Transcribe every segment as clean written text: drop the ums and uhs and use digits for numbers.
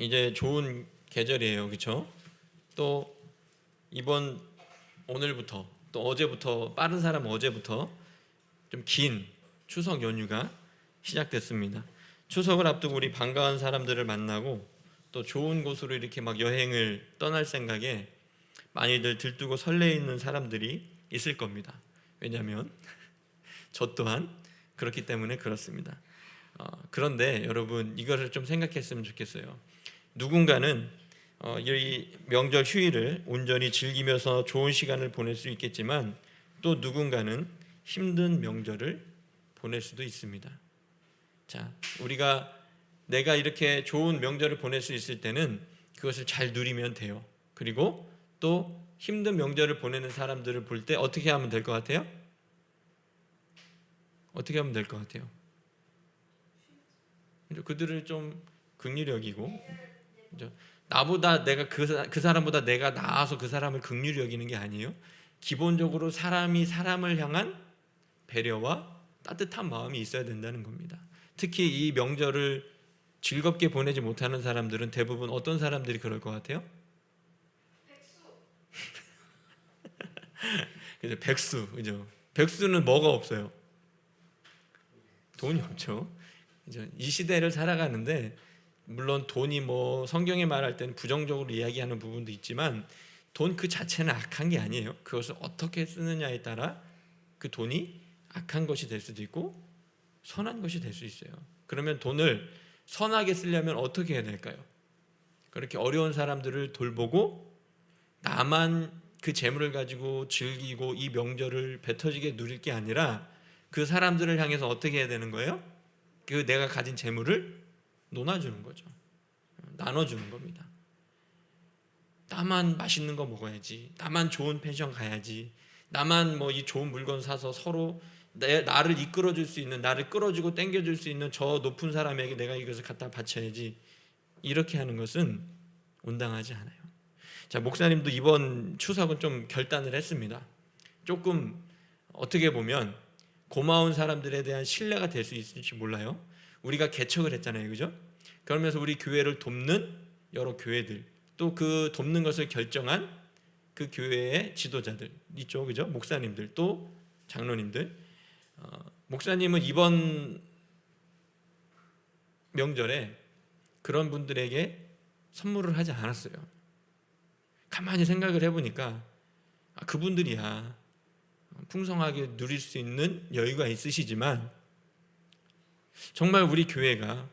이제 좋은 계절이에요, 그렇죠? 또 이번 오늘부터 또 어제부터 빠른 사람 어제부터 좀 긴 추석 연휴가 시작됐습니다. 추석을 앞두고 우리 반가운 사람들을 만나고 또 좋은 곳으로 이렇게 막 여행을 떠날 생각에 많이들 들뜨고 설레 있는 사람들이 있을 겁니다. 왜냐하면 저 또한 그렇기 때문에 그렇습니다. 그런데 여러분 이거를 좀 생각했으면 좋겠어요. 누군가는 이 명절 휴일을 온전히 즐기면서 좋은 시간을 보낼 수 있겠지만 또 누군가는 힘든 명절을 보낼 수도 있습니다. 자, 내가 이렇게 좋은 명절을 보낼 수 있을 때는 그것을 잘 누리면 돼요. 그리고 또 힘든 명절을 보내는 사람들을 볼 때 어떻게 하면 될 것 같아요? 어떻게 하면 될 것 같아요? 그들을 좀 긍휼히 여기고, 나보다 내가 그 사람보다 내가 나아서 그 사람을 긍휼히 여기는 게 아니에요. 기본적으로 사람이 사람을 향한 배려와 따뜻한 마음이 있어야 된다는 겁니다. 특히 이 명절을 즐겁게 보내지 못하는 사람들은 대부분 어떤 사람들이 그럴 것 같아요? 그죠? 백수, 그죠? 백수는 뭐가 없어요? 돈이 없죠. 그죠? 이 시대를 살아가는데 물론 돈이 뭐 성경에 말할 때는 부정적으로 이야기하는 부분도 있지만 돈 그 자체는 악한 게 아니에요. 그것을 어떻게 쓰느냐에 따라 그 돈이 악한 것이 될 수도 있고 선한 것이 될 수 있어요. 그러면 돈을 선하게 쓰려면 어떻게 해야 될까요? 그렇게 어려운 사람들을 돌보고 나만 그 재물을 가지고 즐기고 이 명절을 배 터지게 누릴 게 아니라 그 사람들을 향해서 어떻게 해야 되는 거예요? 그 내가 가진 재물을 나눠주는 거죠. 나눠주는 겁니다. 나만 맛있는 거 먹어야지, 나만 좋은 펜션 가야지, 나만 뭐 이 좋은 물건 사서 서로 나를 이끌어줄 수 있는, 나를 끌어주고 당겨줄 수 있는 저 높은 사람에게 내가 이것을 갖다 바쳐야지, 이렇게 하는 것은 온당하지 않아요. 자, 목사님도 이번 추석은 좀 결단을 했습니다. 조금 어떻게 보면 고마운 사람들에 대한 신뢰가 될 수 있을지 몰라요. 우리가 개척을 했잖아요, 그죠? 그러면서 우리 교회를 돕는 여러 교회들, 또 그 돕는 것을 결정한 그 교회의 지도자들 있죠, 그죠? 목사님들, 또 장로님들. 목사님은 이번 명절에 그런 분들에게 선물을 하지 않았어요. 가만히 생각을 해보니까 그분들이야 풍성하게 누릴 수 있는 여유가 있으시지만 정말 우리 교회가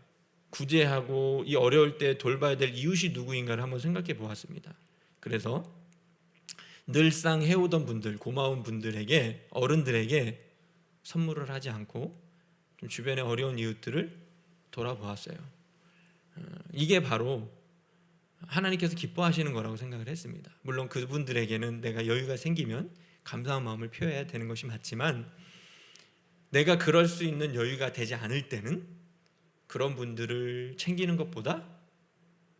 구제하고 이 어려울 때 돌봐야 될 이웃이 누구인가를 한번 생각해 보았습니다. 그래서 늘상 해오던 분들, 고마운 분들에게, 어른들에게 선물을 하지 않고 좀 주변의 어려운 이웃들을 돌아보았어요. 이게 바로 하나님께서 기뻐하시는 거라고 생각을 했습니다. 물론 그분들에게는 내가 여유가 생기면 감사한 마음을 표해야 되는 것이 맞지만 내가 그럴 수 있는 여유가 되지 않을 때는 그런 분들을 챙기는 것보다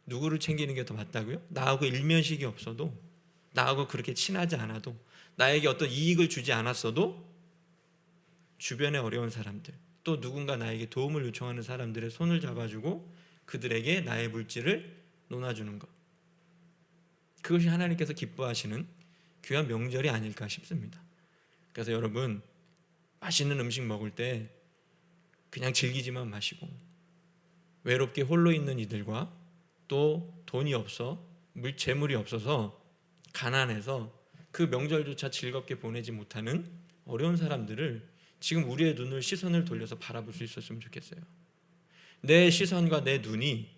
누구를 챙기는 게 더 맞다고요? 나하고 일면식이 없어도, 나하고 그렇게 친하지 않아도, 나에게 어떤 이익을 주지 않았어도 주변의 어려운 사람들, 또 누군가 나에게 도움을 요청하는 사람들의 손을 잡아주고 그들에게 나의 물질을 나눠주는 것, 그것이 하나님께서 기뻐하시는 귀한 명절이 아닐까 싶습니다. 그래서 여러분, 맛있는 음식 먹을 때 그냥 즐기지만 마시고 외롭게 홀로 있는 이들과 또 돈이 없어 재물이 없어서 가난해서 그 명절조차 즐겁게 보내지 못하는 어려운 사람들을 지금 우리의 시선을 돌려서 바라볼 수 있었으면 좋겠어요. 내 시선과 내 눈이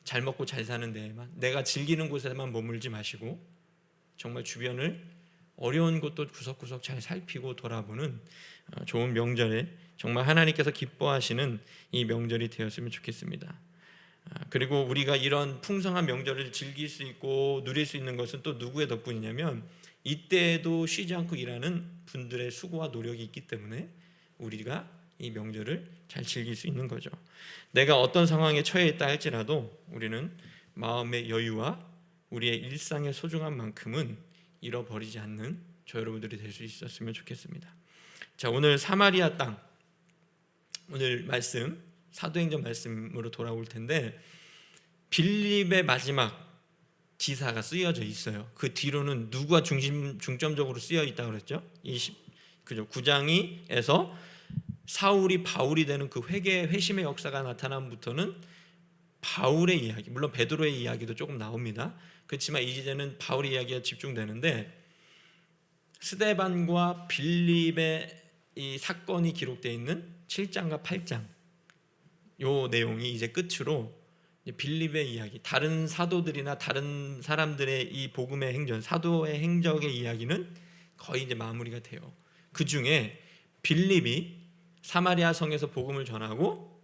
잘 먹고 잘 사는 데에만, 내가 즐기는 곳에만 머물지 마시고 정말 주변을 어려운 곳도 구석구석 잘 살피고 돌아보는 좋은 명절에 정말 하나님께서 기뻐하시는 이 명절이 되었으면 좋겠습니다. 그리고 우리가 이런 풍성한 명절을 즐길 수 있고 누릴 수 있는 것은 또 누구의 덕분이냐면 이때에도 쉬지 않고 일하는 분들의 수고와 노력이 있기 때문에 우리가 이 명절을 잘 즐길 수 있는 거죠. 내가 어떤 상황에 처해 있다 할지라도 우리는 마음의 여유와 우리의 일상의 소중한 만큼은 잃어버리지 않는 저 여러분들이 될 수 있었으면 좋겠습니다. 자, 오늘 사마리아 땅, 오늘 말씀 사도행전 말씀으로 돌아올 텐데 빌립의 마지막 기사가 쓰여져 있어요. 그 뒤로는 누가 중점적으로 쓰여 있다고 그랬죠? 9장에서 사울이 바울이 되는 그 회심의 역사가 나타남부터는 바울의 이야기, 물론 베드로의 이야기도 조금 나옵니다. 그렇지만 이제는 바울의 이야기가 집중되는데, 스데반과 빌립의 이 사건이 기록되어 있는 7장과 8장 요 내용이 이제 끝으로 빌립의 이야기, 다른 사도들이나 다른 사람들의 이 복음의 행전, 사도의 행적의 이야기는 거의 이제 마무리가 돼요. 그 중에 빌립이 사마리아 성에서 복음을 전하고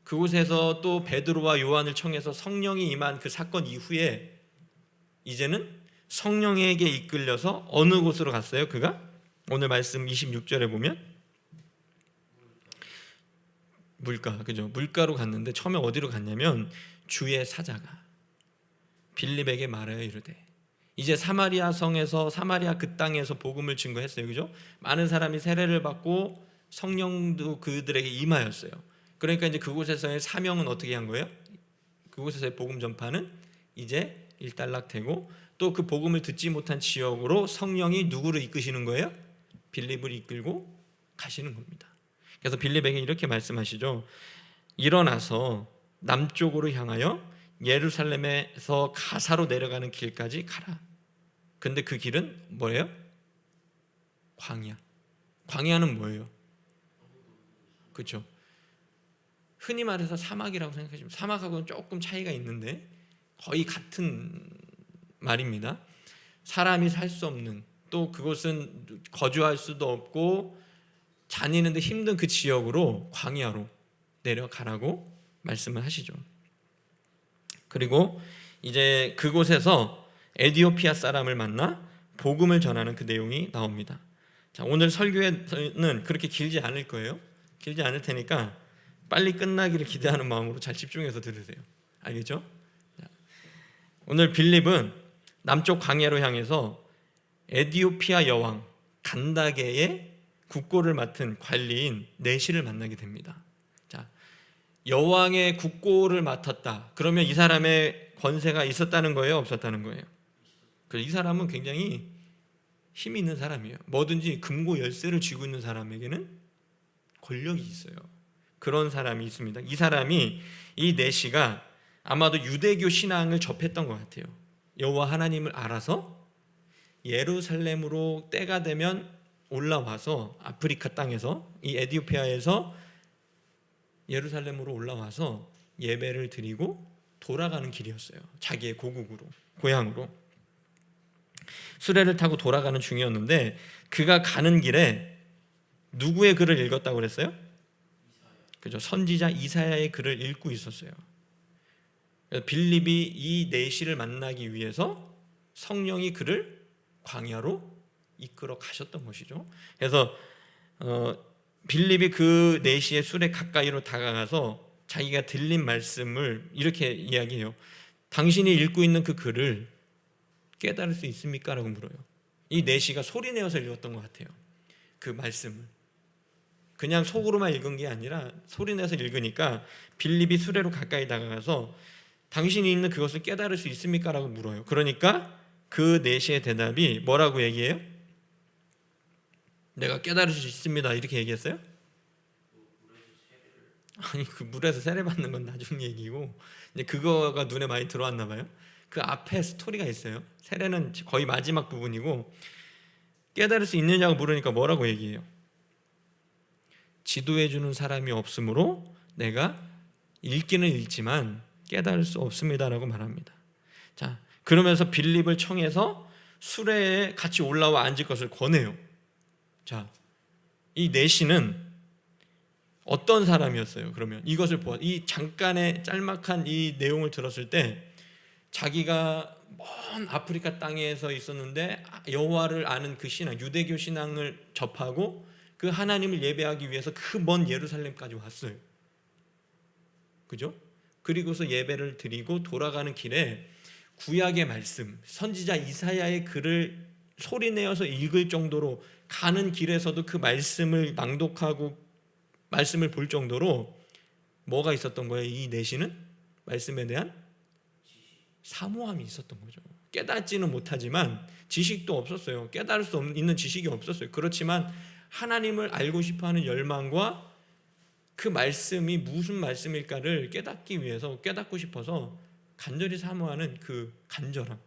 그곳에서 또 베드로와 요한을 청해서 성령이 임한 그 사건 이후에 이제는 성령에게 이끌려서 어느 곳으로 갔어요? 그가 오늘 말씀 26절에 보면 물가로 갔는데 처음에 어디로 갔냐면 주의 사자가 빌립에게 말하여 이르되, 이제 사마리아 성에서 사마리아 그 땅에서 복음을 증거했어요. 그죠? 많은 사람이 세례를 받고 성령도 그들에게 임하였어요. 그러니까 이제 그곳에서의 사명은 어떻게 한 거예요? 그곳에서의 복음 전파는 이제 일단락되고, 또 그 복음을 듣지 못한 지역으로 성령이 누구를 이끄시는 거예요? 빌립을 이끌고 가시는 겁니다. 그래서 빌립에게 이렇게 말씀하시죠. 일어나서 남쪽으로 향하여 예루살렘에서 가사로 내려가는 길까지 가라. 근데 그 길은 뭐예요? 광야. 광야는 뭐예요? 그렇죠? 흔히 말해서 사막이라고 생각하시면, 사막하고는 조금 차이가 있는데 거의 같은 말입니다. 사람이 살 수 없는, 또 그곳은 거주할 수도 없고 다니는데 힘든 그 지역으로, 광야로 내려가라고 말씀을 하시죠. 그리고 이제 그곳에서 에디오피아 사람을 만나 복음을 전하는 그 내용이 나옵니다. 자, 오늘 설교는 그렇게 길지 않을 거예요. 길지 않을 테니까 빨리 끝나기를 기대하는 마음으로 잘 집중해서 들으세요. 알겠죠? 자, 오늘 빌립은 남쪽 광야로 향해서 에디오피아 여왕 간다게의 국고를 맡은 관리인 네시를 만나게 됩니다. 자, 여왕의 국고를 맡았다. 그러면 이 사람의 권세가 있었다는 거예요? 없었다는 거예요? 이 사람은 굉장히 힘이 있는 사람이에요. 뭐든지 금고 열쇠를 쥐고 있는 사람에게는 권력이 있어요. 그런 사람이 있습니다. 이 사람이, 이 네시가 아마도 유대교 신앙을 접했던 것 같아요. 여호와 하나님을 알아서 예루살렘으로 때가 되면 올라와서, 아프리카 땅에서, 이 에디오피아에서 예루살렘으로 올라와서 예배를 드리고 돌아가는 길이었어요. 자기의 고국으로, 고향으로 수레를 타고 돌아가는 중이었는데, 그가 가는 길에 누구의 글을 읽었다고 그랬어요? 그죠? 선지자 이사야의 글을 읽고 있었어요. 빌립이 이 네시를 만나기 위해서 성령이 그를 광야로 이끌어 가셨던 것이죠. 그래서 빌립이 그 네시의 수레 가까이로 다가가서 자기가 들린 말씀을 이렇게 이야기해요. 당신이 읽고 있는 그 글을 깨달을 수 있습니까? 라고 물어요. 이 네시가 소리내어서 읽었던 것 같아요. 그 말씀을 그냥 속으로만 읽은 게 아니라 소리내서 읽으니까 빌립이 수레로 가까이 다가가서 당신이 읽는 그것을 깨달을 수 있습니까? 라고 물어요. 그러니까 그 네시의 대답이 뭐라고 얘기해요? 내가 깨달을 수 있습니다. 이렇게 얘기했어요? 아니, 그 물에서 세례받는 건 나중 얘기고, 이제 그거가 눈에 많이 들어왔나 봐요. 그 앞에 스토리가 있어요. 세례는 거의 마지막 부분이고, 깨달을 수 있느냐고 물으니까 뭐라고 얘기해요? 지도해 주는 사람이 없으므로 내가 읽기는 읽지만 깨달을 수 없습니다라고 말합니다. 자, 그러면서 빌립을 청해서 수레에 같이 올라와 앉을 것을 권해요. 자, 이 네시는 어떤 사람이었어요? 그러면 이것을 이 잠깐의 짤막한 이 내용을 들었을 때, 자기가 먼 아프리카 땅에서 있었는데 여호와를 아는 그 신앙, 유대교 신앙을 접하고 그 하나님을 예배하기 위해서 그 먼 예루살렘까지 왔어요. 그죠? 그리고서 예배를 드리고 돌아가는 길에 구약의 말씀, 선지자 이사야의 글을 소리내어서 읽을 정도로, 가는 길에서도 그 말씀을 낭독하고 말씀을 볼 정도로 뭐가 있었던 거예요? 이 네시는 말씀에 대한 사모함이 있었던 거죠. 깨닫지는 못하지만 지식도 없었어요. 깨달을 수 있는 지식이 없었어요. 그렇지만 하나님을 알고 싶어하는 열망과 그 말씀이 무슨 말씀일까를 깨닫기 위해서, 깨닫고 싶어서 간절히 사모하는 그 간절함,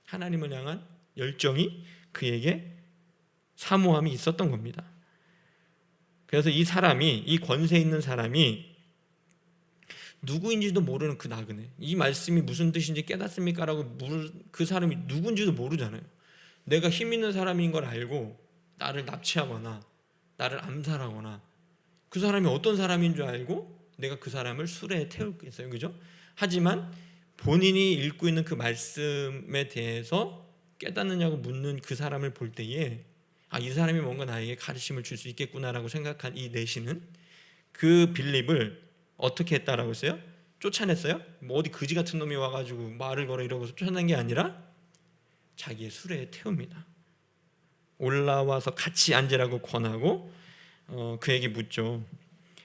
하나님을 향한 열정이 그에게 사모함이 있었던 겁니다. 그래서 이 사람이, 이 권세 있는 사람이 누구인지도 모르는 그 나그네, 이 말씀이 무슨 뜻인지 깨닫습니까? 라고 그 사람이 누군지도 모르잖아요. 내가 힘 있는 사람인 걸 알고 나를 납치하거나 나를 암살하거나 그 사람이 어떤 사람인 줄 알고 내가 그 사람을 수레에 태우겠어요, 그죠? 하지만 본인이 읽고 있는 그 말씀에 대해서 깨닫느냐고 묻는 그 사람을 볼 때에 이 사람이 뭔가 나에게 가르침을 줄 수 있겠구나라고 생각한 이 내시는 그 빌립을 어떻게 했다라고 했어요? 쫓아냈어요? 뭐 어디 거지 같은 놈이 와가지고 말을 걸어 이러고서 쫓아낸 게 아니라 자기의 수레에 태웁니다. 올라와서 같이 앉으라고 권하고 그에게 묻죠.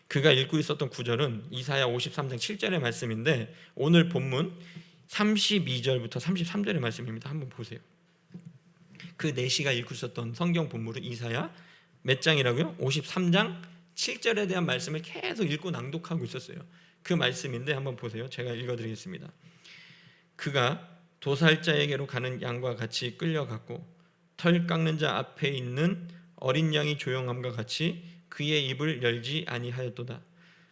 그가 읽고 있었던 구절은 이사야 53장 7절의 말씀인데 오늘 본문 32절부터 33절의 말씀입니다. 한번 보세요. 그 내시가 읽고 있었던 성경 본문은 이사야 몇 장이라고요? 53장 7절에 대한 말씀을 계속 읽고 낭독하고 있었어요. 그 말씀인데 한번 보세요. 제가 읽어드리겠습니다. 그가 도살자에게로 가는 양과 같이 끌려갔고 털 깎는 자 앞에 있는 어린 양이 조용함과 같이 그의 입을 열지 아니하였도다.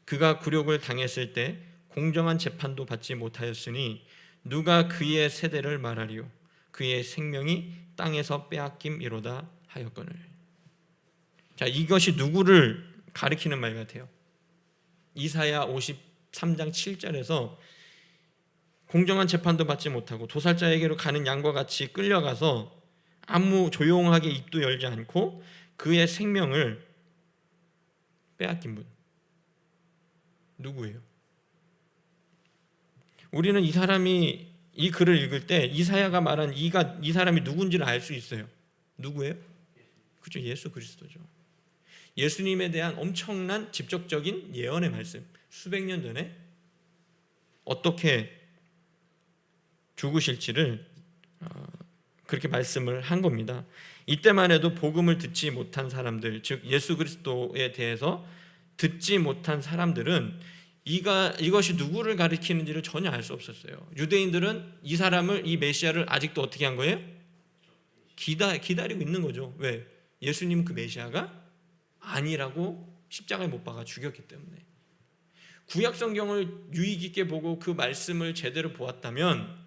그가 굴욕을 당했을 때 공정한 재판도 받지 못하였으니 누가 그의 세대를 말하리요? 그의 생명이 땅에서 빼앗김이로다 하였거늘. 자, 이것이 누구를 가리키는 말 같아요? 이사야 53장 7절에서 공정한 재판도 받지 못하고 도살자에게로 가는 양과 같이 끌려가서 아무 조용하게 입도 열지 않고 그의 생명을 빼앗긴 분 누구예요? 우리는 이 사람이 이 글을 읽을 때 이사야가 말한 이 사람이 누군지를 알 수 있어요. 누구예요? 그렇죠, 예수 그리스도죠. 예수님에 대한 엄청난 직접적인 예언의 말씀, 수백 년 전에 어떻게 죽으실지를 그렇게 말씀을 한 겁니다. 이때만 해도 복음을 듣지 못한 사람들, 즉 예수 그리스도에 대해서 듣지 못한 사람들은 이것이 누구를 가리키는지를 전혀 알 수 없었어요. 유대인들은 이 사람을, 이 메시아를 아직도 어떻게 한 거예요? 기다리고 있는 거죠. 왜? 예수님 그 메시아가 아니라고 십자가에 못 박아 죽였기 때문에. 구약 성경을 유의 깊게 보고 그 말씀을 제대로 보았다면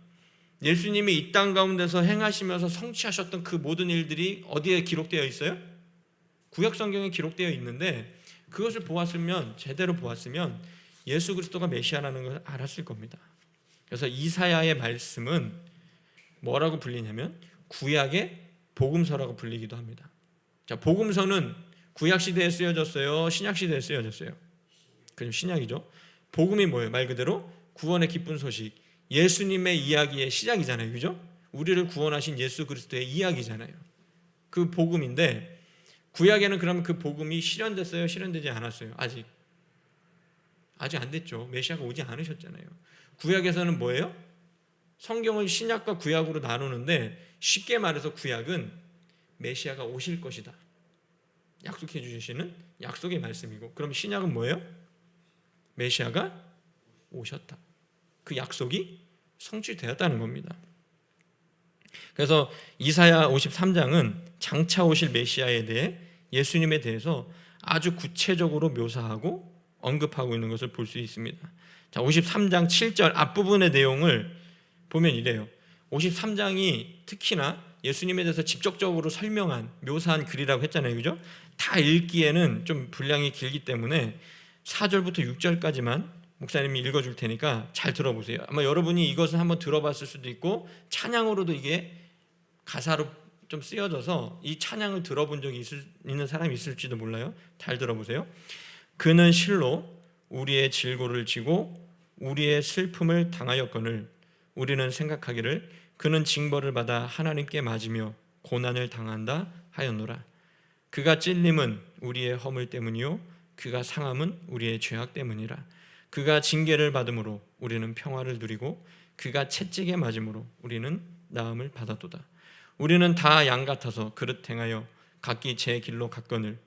예수님이 이 땅 가운데서 행하시면서 성취하셨던 그 모든 일들이 어디에 기록되어 있어요? 구약 성경에 기록되어 있는데 그것을 보았으면, 제대로 보았으면 예수 그리스도가 메시아라는 걸 알았을 겁니다. 그래서 이사야의 말씀은 뭐라고 불리냐면 구약의 복음서라고 불리기도 합니다. 자, 복음서는 구약 시대에 쓰여졌어요? 신약 시대에 쓰여졌어요? 그럼 신약이죠. 복음이 뭐예요? 말 그대로 구원의 기쁜 소식, 예수님의 이야기의 시작이잖아요. 그죠? 우리를 구원하신 예수 그리스도의 이야기잖아요. 그 복음인데 구약에는 그러면 그 복음이 실현됐어요? 실현되지 않았어요? 아직 안 됐죠. 메시아가 오지 않으셨잖아요. 구약에서는 뭐예요? 성경을 신약과 구약으로 나누는데 쉽게 말해서 구약은 메시아가 오실 것이다 약속해 주시는 약속의 말씀이고, 그럼 신약은 뭐예요? 메시아가 오셨다. 그 약속이 성취되었다는 겁니다. 그래서 이사야 53장은 장차 오실 메시아에 대해, 예수님에 대해서 아주 구체적으로 묘사하고 언급하고 있는 것을 볼 수 있습니다. 자, 53장 7절 앞부분의 내용을 보면 이래요. 53장이 특히나 예수님에 대해서 직접적으로 설명한, 묘사한 글이라고 했잖아요. 그죠? 다 읽기에는 좀 분량이 길기 때문에 4절부터 6절까지만 목사님이 읽어줄 테니까 잘 들어보세요. 아마 여러분이 이것을 한번 들어봤을 수도 있고 찬양으로도 이게 가사로 좀 쓰여져서 이 찬양을 들어본 적이 있는 사람이 있을지도 몰라요. 잘 들어보세요. 그는 실로 우리의 질고를 지고 우리의 슬픔을 당하였거늘 우리는 생각하기를 그는 징벌을 받아 하나님께 맞으며 고난을 당한다 하였노라. 그가 찔림은 우리의 허물 때문이요 그가 상함은 우리의 죄악 때문이라. 그가 징계를 받음으로 우리는 평화를 누리고 그가 채찍에 맞음으로 우리는 나음을 받았도다. 우리는 다 양 같아서 그릇 행하여 각기 제 길로 갔거늘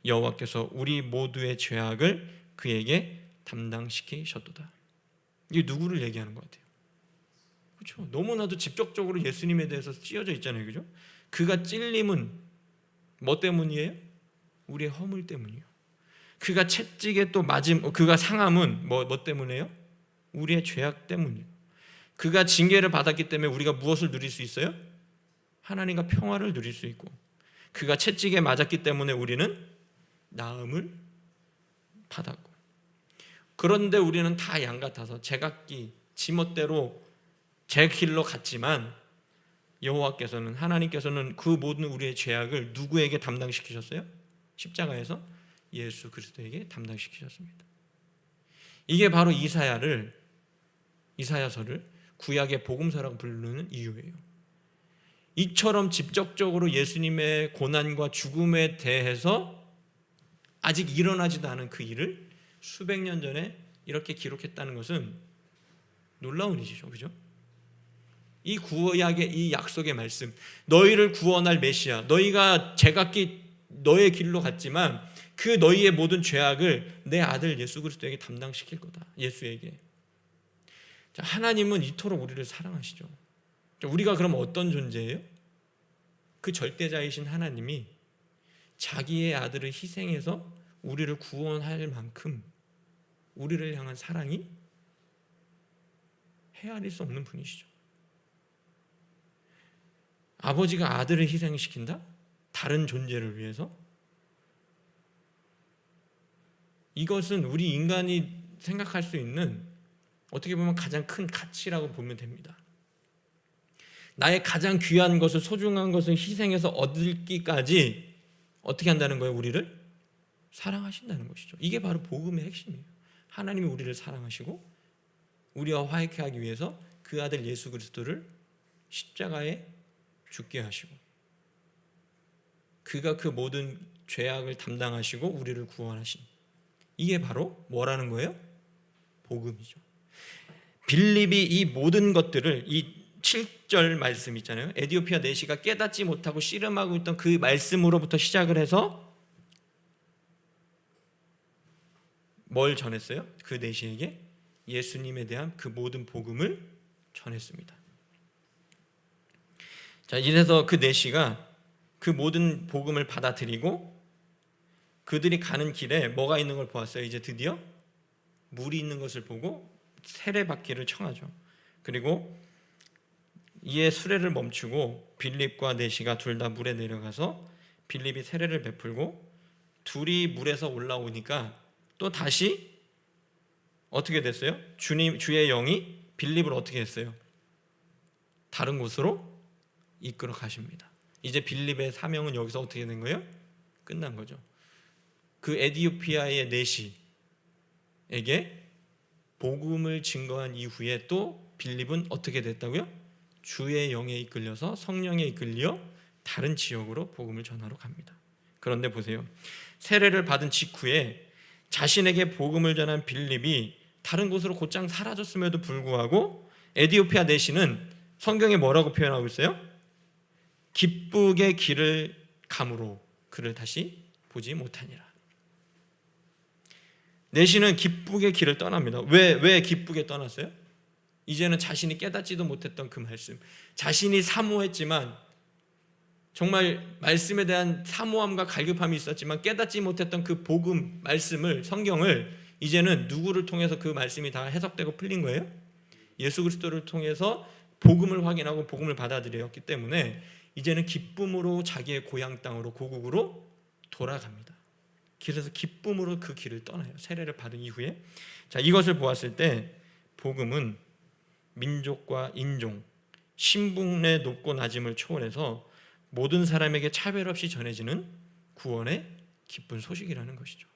여호와께서 우리 모두의 죄악을 그에게 담당시키셨도다. 이게 누구를 얘기하는 것 같아요? 그렇죠. 너무나도 직접적으로 예수님에 대해서 씌어져 있잖아요. 그죠? 그가 찔림은 뭐 때문이에요? 우리의 허물 때문이에요. 그가 채찍에 또 맞음, 그가 상함은 뭐 때문이에요? 우리의 죄악 때문이에요. 그가 징계를 받았기 때문에 우리가 무엇을 누릴 수 있어요? 하나님과 평화를 누릴 수 있고, 그가 채찍에 맞았기 때문에 우리는 나음을 받았고, 그런데 우리는 다 양 같아서 제각기 지멋대로 제 길로 갔지만 여호와께서는, 하나님께서는 그 모든 우리의 죄악을 누구에게 담당시키셨어요? 십자가에서 예수 그리스도에게 담당시키셨습니다. 이게 바로 이사야서를 구약의 복음서라고 부르는 이유예요. 이처럼 직접적으로 예수님의 고난과 죽음에 대해서 아직 일어나지도 않은 그 일을 수백 년 전에 이렇게 기록했다는 것은 놀라운 일이죠. 그죠? 이 구약의 이 약속의 말씀, 너희를 구원할 메시아, 너희가 제각기 너의 길로 갔지만 그 너희의 모든 죄악을 내 아들 예수 그리스도에게 담당시킬 거다. 예수에게. 자, 하나님은 이토록 우리를 사랑하시죠. 우리가 그럼 어떤 존재예요? 그 절대자이신 하나님이 자기의 아들을 희생해서 우리를 구원할 만큼 우리를 향한 사랑이 헤아릴 수 없는 분이시죠. 아버지가 아들을 희생시킨다? 다른 존재를 위해서? 이것은 우리 인간이 생각할 수 있는, 어떻게 보면 가장 큰 가치라고 보면 됩니다. 나의 가장 귀한 것을, 소중한 것을 희생해서 얻기까지 어떻게 한다는 거예요? 우리를 사랑하신다는 것이죠. 이게 바로 복음의 핵심이에요. 하나님이 우리를 사랑하시고 우리와 화해케 하기 위해서 그 아들 예수 그리스도를 십자가에 죽게 하시고, 그가 그 모든 죄악을 담당하시고 우리를 구원하신, 이게 바로 뭐라는 거예요? 복음이죠. 빌립이 이 모든 것들을, 이 7절 말씀 있잖아요. 에디오피아 내시가 깨닫지 못하고 씨름하고 있던 그 말씀으로부터 시작을 해서 뭘 전했어요? 그 내시에게 예수님에 대한 그 모든 복음을 전했습니다. 자, 이래서 그 내시가 그 모든 복음을 받아들이고 그들이 가는 길에 뭐가 있는 걸 보았어요. 이제 드디어 물이 있는 것을 보고 세례받기를 청하죠. 그리고 이에 수레를 멈추고 빌립과 내시가 둘 다 물에 내려가서 빌립이 세례를 베풀고, 둘이 물에서 올라오니까 또 다시 어떻게 됐어요? 주의 영이 빌립을 어떻게 했어요? 다른 곳으로 이끌어 가십니다. 이제 빌립의 사명은 여기서 어떻게 된 거예요? 끝난 거죠. 그 에디오피아의 내시에게 복음을 증거한 이후에 또 빌립은 어떻게 됐다고요? 주의 영에 이끌려서, 성령에 이끌려 다른 지역으로 복음을 전하러 갑니다. 그런데 보세요. 세례를 받은 직후에 자신에게 복음을 전한 빌립이 다른 곳으로 곧장 사라졌음에도 불구하고 에디오피아 내시는 성경에 뭐라고 표현하고 있어요? 기쁘게 길을 감으로 그를 다시 보지 못하니라. 내시는 기쁘게 길을 떠납니다. 왜 기쁘게 떠났어요? 이제는 자신이 깨닫지도 못했던 그 말씀, 자신이 사모했지만, 정말 말씀에 대한 사모함과 갈급함이 있었지만 깨닫지 못했던 그 복음, 말씀을, 성경을 이제는 누구를 통해서 그 말씀이 다 해석되고 풀린 거예요? 예수 그리스도를 통해서 복음을 확인하고 복음을 받아들였기 때문에 이제는 기쁨으로 자기의 고향 땅으로, 고국으로 돌아갑니다. 그래서 기쁨으로 그 길을 떠나요. 세례를 받은 이후에. 자, 이것을 보았을 때 복음은 민족과 인종, 신분의 높고 낮음을 초월해서 모든 사람에게 차별 없이 전해지는 구원의 기쁜 소식이라는 것이죠.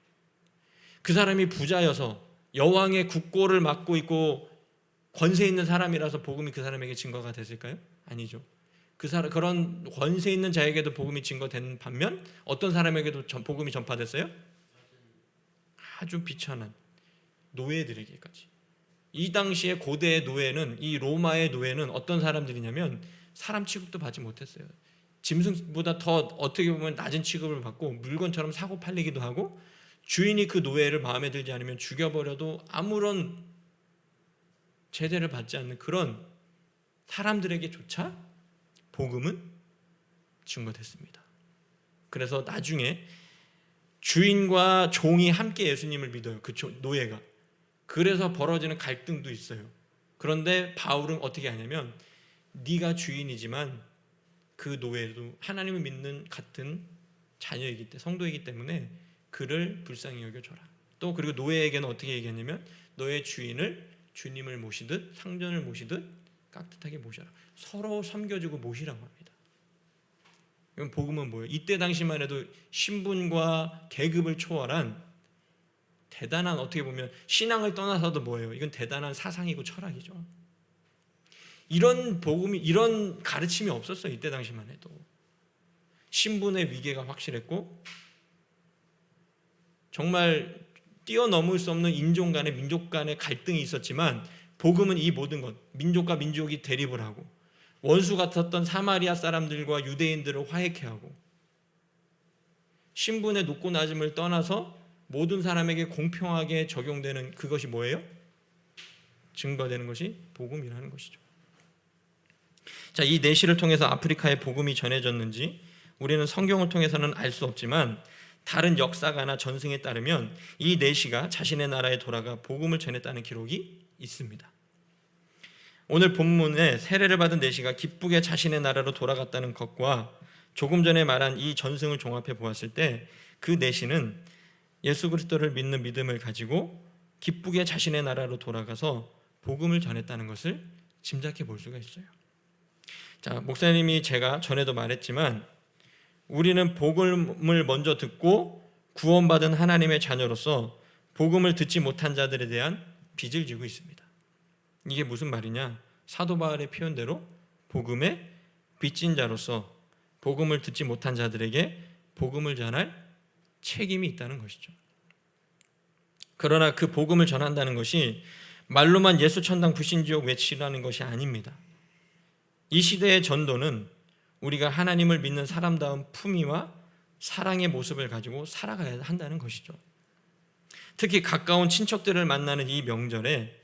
그 사람이 부자여서 여왕의 국고를 맡고 있고 권세 있는 사람이라서 복음이 그 사람에게 증거가 됐을까요? 아니죠. 그런 권세 있는 자에게도 복음이 증거된 반면 어떤 사람에게도 복음이 전파됐어요? 아주 비천한 노예들에게까지. 이 당시에 고대의 노예는, 이 로마의 노예는 어떤 사람들이냐면 사람 취급도 받지 못했어요. 짐승보다 더 어떻게 보면 낮은 취급을 받고 물건처럼 사고 팔리기도 하고, 주인이 그 노예를 마음에 들지 않으면 죽여버려도 아무런 제재를 받지 않는 그런 사람들에게조차 복음은 증거됐습니다. 그래서 나중에 주인과 종이 함께 예수님을 믿어요. 그 노예가. 그래서 벌어지는 갈등도 있어요. 그런데 바울은 어떻게 하냐면, 네가 주인이지만 그 노예도 하나님을 믿는 같은 자녀이기 때문에, 성도이기 때문에 그를 불쌍히 여겨줘라. 또 그리고 노예에게는 어떻게 얘기했냐면, 너의 주인을 주님을 모시듯 상전을 모시듯 깍듯하게 모셔라. 서로 섬겨주고 모시라고 합니다. 이건 복음은 뭐예요? 이때 당시만 해도 신분과 계급을 초월한 대단한, 어떻게 보면 신앙을 떠나서도 뭐예요? 이건 대단한 사상이고 철학이죠. 이런 복음이, 이런 가르침이 없었어요. 이때 당시만 해도. 신분의 위계가 확실했고, 정말 뛰어넘을 수 없는 인종 간의, 민족 간의 갈등이 있었지만, 복음은 이 모든 것, 민족과 민족이 대립을 하고 원수 같았던 사마리아 사람들과 유대인들을 화해케 하고, 신분의 높고 낮음을 떠나서 모든 사람에게 공평하게 적용되는 그것이 뭐예요? 증거되는 것이 복음이라는 것이죠. 자, 이 내시를 통해서 아프리카에 복음이 전해졌는지 우리는 성경을 통해서는 알 수 없지만, 다른 역사가나 전승에 따르면 이 내시가 자신의 나라에 돌아가 복음을 전했다는 기록이 있습니다. 오늘 본문에 세례를 받은 내시가 기쁘게 자신의 나라로 돌아갔다는 것과 조금 전에 말한 이 전승을 종합해 보았을 때, 그 내시는 예수 그리스도를 믿는 믿음을 가지고 기쁘게 자신의 나라로 돌아가서 복음을 전했다는 것을 짐작해 볼 수가 있어요. 자, 목사님이 제가 전에도 말했지만, 우리는 복음을 먼저 듣고 구원받은 하나님의 자녀로서 복음을 듣지 못한 자들에 대한 빚을 지고 있습니다. 이게 무슨 말이냐? 사도 바울의 표현대로 복음의 빚진 자로서 복음을 듣지 못한 자들에게 복음을 전할 책임이 있다는 것이죠. 그러나 그 복음을 전한다는 것이 말로만 예수 천당 불신지옥 외치라는 것이 아닙니다. 이 시대의 전도는 우리가 하나님을 믿는 사람다운 품위와 사랑의 모습을 가지고 살아가야 한다는 것이죠. 특히 가까운 친척들을 만나는 이 명절에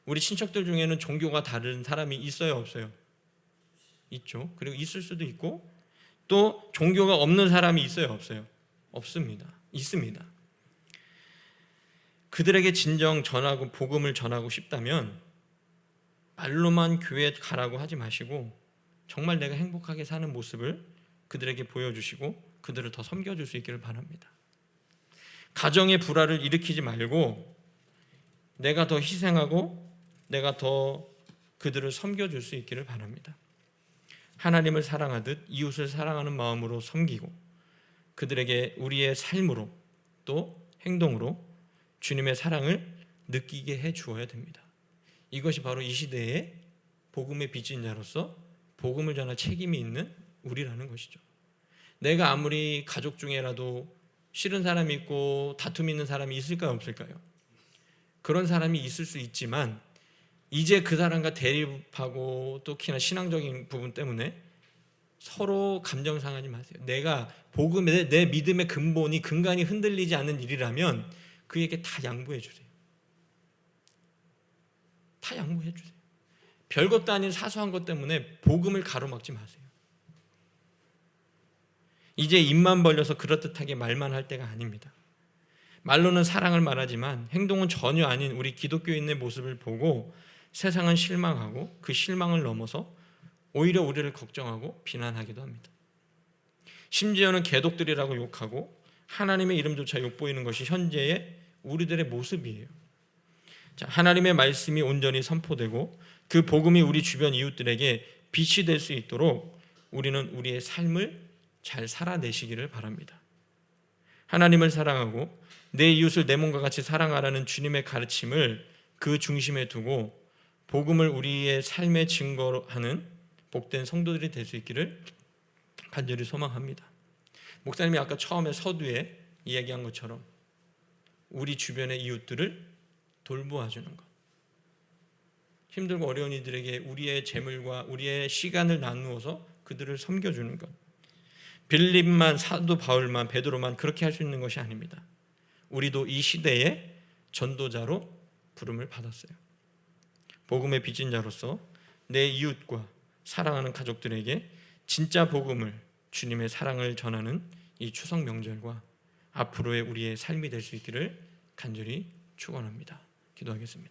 우리 친척들 중에는 종교가 다른 사람이 있어요, 없어요? 있죠. 그리고 있을 수도 있고, 또 종교가 없는 사람이 있어요, 없어요? 없습니다. 있습니다. 그들에게 진정 전하고 복음을 전하고 싶다면 말로만 교회 가라고 하지 마시고, 정말 내가 행복하게 사는 모습을 그들에게 보여주시고 그들을 더 섬겨줄 수 있기를 바랍니다. 가정의 불화를 일으키지 말고 내가 더 희생하고 내가 더 그들을 섬겨줄 수 있기를 바랍니다. 하나님을 사랑하듯 이웃을 사랑하는 마음으로 섬기고 그들에게 우리의 삶으로 또 행동으로 주님의 사랑을 느끼게 해 주어야 됩니다. 이것이 바로 이 시대의 복음의 빚진 자로서 복음을 전할 책임이 있는 우리라는 것이죠. 내가 아무리 가족 중에라도 싫은 사람이 있고 다툼이 있는 사람이 있을까요, 없을까요? 그런 사람이 있을 수 있지만 이제 그 사람과 대립하고 또 특히나 신앙적인 부분 때문에 서로 감정 상하지 마세요. 내가 복음의 내 믿음의 근본이 근간이 흔들리지 않는 일이라면 그에게 다 양보해 주세요. 다 양보해 주세요. 별것도 아닌 사소한 것 때문에 복음을 가로막지 마세요. 이제 입만 벌려서 그럴듯하게 말만 할 때가 아닙니다. 말로는 사랑을 말하지만 행동은 전혀 아닌 우리 기독교인의 모습을 보고 세상은 실망하고 그 실망을 넘어서 오히려 우리를 걱정하고 비난하기도 합니다. 심지어는 개독들이라고 욕하고 하나님의 이름조차 욕보이는 것이 현재의 우리들의 모습이에요. 자, 하나님의 말씀이 온전히 선포되고 그 복음이 우리 주변 이웃들에게 빛이 될 수 있도록 우리는 우리의 삶을 잘 살아내시기를 바랍니다. 하나님을 사랑하고 내 이웃을 내 몸과 같이 사랑하라는 주님의 가르침을 그 중심에 두고 복음을 우리의 삶의 증거로 하는 복된 성도들이 될 수 있기를 간절히 소망합니다. 목사님이 아까 처음에 서두에 이야기한 것처럼 우리 주변의 이웃들을 돌보아 주는 것, 힘들고 어려운 이들에게 우리의 재물과 우리의 시간을 나누어서 그들을 섬겨주는 것. 빌립만, 사도 바울만, 베드로만 그렇게 할 수 있는 것이 아닙니다. 우리도 이 시대의 전도자로 부름을 받았어요. 복음의 빚진 자로서 내 이웃과 사랑하는 가족들에게 진짜 복음을, 주님의 사랑을 전하는 이 추석 명절과 앞으로의 우리의 삶이 될 수 있기를 간절히 축원합니다. 기도하겠습니다.